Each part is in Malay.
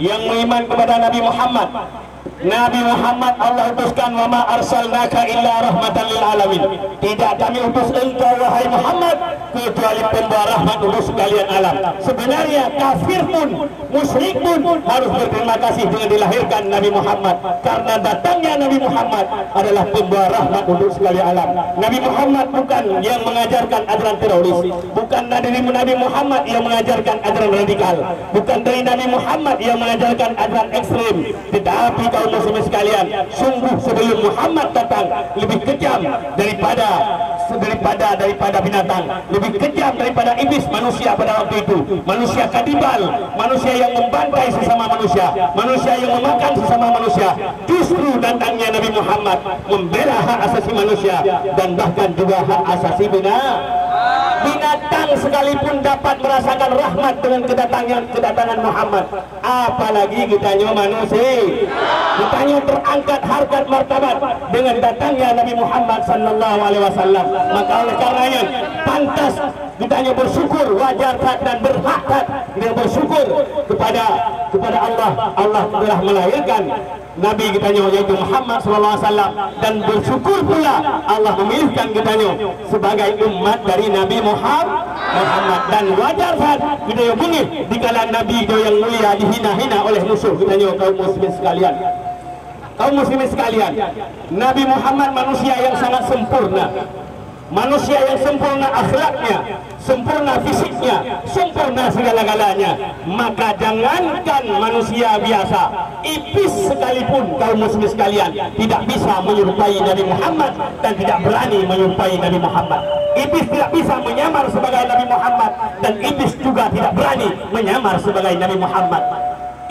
yang beriman kepada Nabi Muhammad. Nabi Muhammad Allah utuskan, wa ma arsalnaka illa rahmatan lil alamin. Tidak kami utus engkau wahai Muhammad kecuali pembawa rahmat untuk sekalian alam. Sebenarnya kafir pun, musyrik pun harus berterima kasih dengan dilahirkan Nabi Muhammad, karena datangnya Nabi Muhammad adalah pembawa rahmat untuk sekalian alam. Nabi Muhammad bukan yang mengajarkan ajaran teroris, bukan dari Nabi Muhammad yang mengajarkan ajaran radikal, bukan dari Nabi Muhammad yang mengajarkan ajaran ekstrem, tetapi kaum muslimin sekalian, sungguh sebelum Muhammad datang lebih kejam daripada binatang, lebih kejam daripada iblis manusia pada waktu itu. Manusia kadibal, manusia yang membantai sesama manusia, manusia yang memakan sesama manusia. Justru datangnya Nabi Muhammad membela hak asasi manusia dan bahkan juga hak asasi binatang sekalipun dapat merasakan rahmat dengan kedatangan Muhammad, apalagi kita manusia. Kita terangkat harkat martabat dengan datangnya Nabi Muhammad sallallahu alaihi wasallam. Maka oleh karenanya pantas kita bersyukur, wajar dan berhak kita bersyukur kepada Allah. Allah telah melahirkan Nabi kita yaitu Muhammad sallallahu alaihi wasallam, dan bersyukur pula Allah memilihkan kita sebagai umat dari Nabi Muhammad, dan wajar kita bengih dikala Nabi yang mulia dihina-hina oleh musuh kita kaum muslimin sekalian. Kaum muslimin sekalian, Nabi Muhammad manusia yang sangat sempurna, manusia yang sempurna akhlaknya, sempurna fisiknya, sempurna segala-galanya. Maka jangankan manusia biasa, iblis sekalipun kaum muslimin sekalian tidak bisa menyerupai Nabi Muhammad dan tidak berani menyerupai Nabi Muhammad. Iblis tidak bisa menyamar sebagai Nabi Muhammad, dan iblis juga tidak berani menyamar sebagai Nabi Muhammad.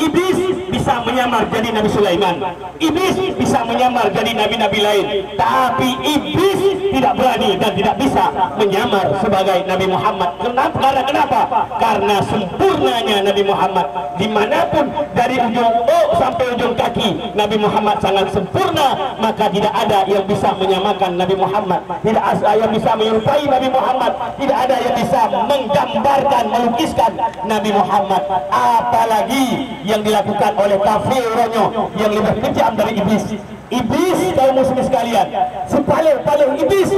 Iblis bisa menyamar jadi Nabi Sulaiman, iblis bisa menyamar jadi nabi-nabi lain, tapi iblis tidak berani dan tidak bisa menyamar sebagai Nabi Muhammad. Kenapa? Karena sempurnanya Nabi Muhammad. Dimanapun dari ujung sampai ujung kaki Nabi Muhammad sangat sempurna, maka tidak ada yang bisa menyamakan Nabi Muhammad, tidak ada yang bisa menyerupai Nabi Muhammad, tidak ada yang bisa menggambarkan, melukiskan Nabi Muhammad. Apalagi yang dilakukan oleh kafir ronyo yang lebih kejam dari iblis. Iblis kaum muslimin sekalian, sepaling iblis.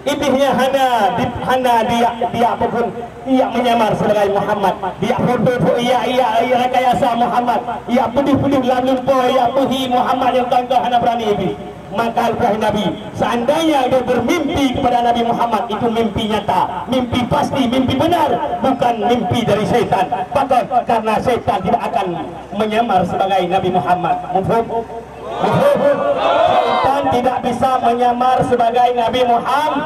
Iblisnya hana dia pun ia menyamar sebagai Muhammad. Dia pun ia rekayasa Muhammad. Ia pudih dalam lumpur, ia puhi Muhammad yang tangkah hana berani iblis. Maka Nabi, seandainya dia bermimpi kepada Nabi Muhammad, itu mimpi nyata, mimpi pasti, mimpi benar, bukan mimpi dari setan. Bahkan karena setan tidak akan menyamar sebagai Nabi Muhammad. Setan tidak bisa menyamar sebagai Nabi Muhammad.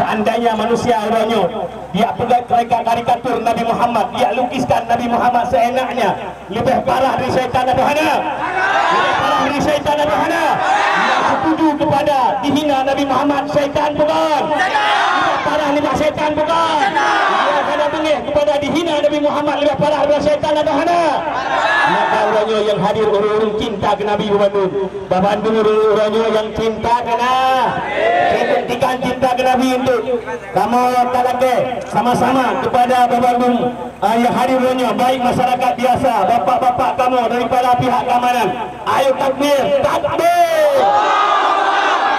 Seandainya manusia ronyo, dia pegang karikatur Nabi Muhammad, dia lukiskan Nabi Muhammad seenaknya, lebih parah dari setan atau hana? Lebih parah dari setan atau hana? Yang setuju kepada dihina Nabi Muhammad, setan bukan? Lebih parah lebih setan bukan? Dia kena bengih kepada dihina Nabi Muhammad, lebih parah dari setan atau hana? Maka ronyo yang hadir urung cinta ke Nabi Bandung, Bandung ronyo yang cinta kena, buktikan cinta ke Nabi untuk kamu talake sama-sama kepada Bandung yang hadir ronyo, baik masyarakat biasa, bapak-bapak kamu daripada pihak keamanan. Ayo takbir, takbir.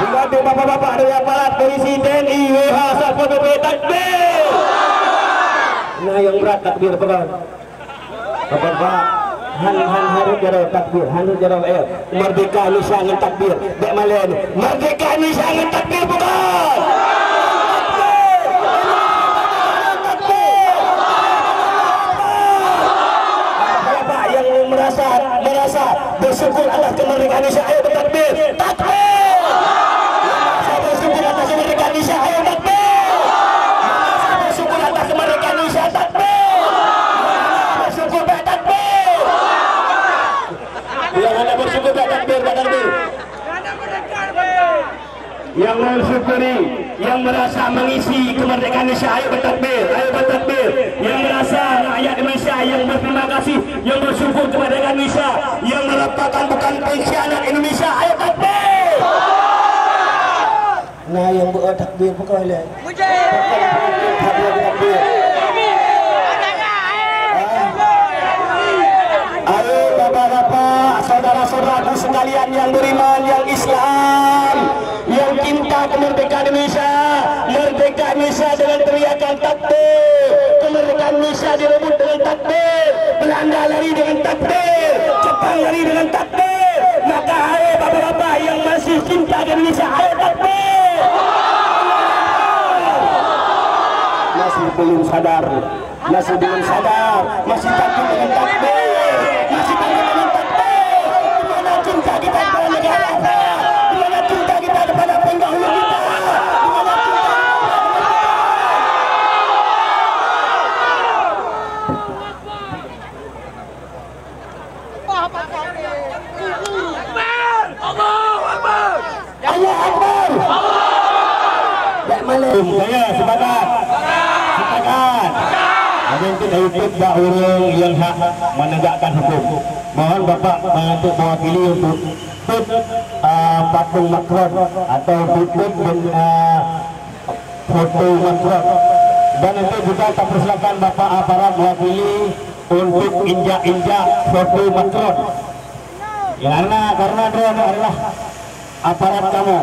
Juga bapak-bapak dari aparat polisi, TNI, WH, Satpol PP, takbir. Nah yang berat takbir pegang. Bapak-bapak harus jaro takbir, harus jaro merdeka Indonesia dengan takbir. Dek malen, merdeka Indonesia dengan takbir bukan. Bapak yang merasa bersyukur atas kemerdekaan Indonesia, ayo bertakbir, takbir. Saya bersyukur atas kemerdekaan Indonesia, ayo takbir. Saya bersyukur atas kemerdekaan Indonesia, takbir. Bersyukur baik takbir. Yang anda bersyukur baik takbir, takbir. Yang mensyukuri, yang merasa mengisi kemerdekaan Indonesia, ayo bertakbir, ayo bertakbir. Yang merasa rakyat Indonesia yang berterima kasih, yang bersyukur kemerdekaan Indonesia, yang meletakkan bukan pengkhianat Indonesia, ayo takbir. Nah yang bertakbir bukan oleh takbir. Ayo saudara-saudaraku sekalian yang beriman, yang Islam, yang cinta kemerdekaan Indonesia. Merdeka Indonesia dengan teriakan takbir, kemerdekaan Indonesia direbut dengan takbir, Belanda lari dengan takbir, Jepang lari dengan takbir. Maka ayo bapak-bapak yang masih cinta Indonesia, ayo takbir. Masih belum sadar, masih belum sadar, masih takut dengan takbir, masih takut dengan takbir. Di mana cinta kita kepada negara kita? Di mana cinta kita kepada pendahulu kita? Di mana cinta Allah Akbar. Malam saya sepakat. Ada yang tidak ikut bak orang yang hak menegakkan hukum. Mohon Bapak untuk mewakili untuk tutup patung Macron atau tutup foto Macron. Dan nanti juga tak persilakan Bapak aparat mewakili untuk injak-injak foto Macron. Karena dia adalah aparat kamu.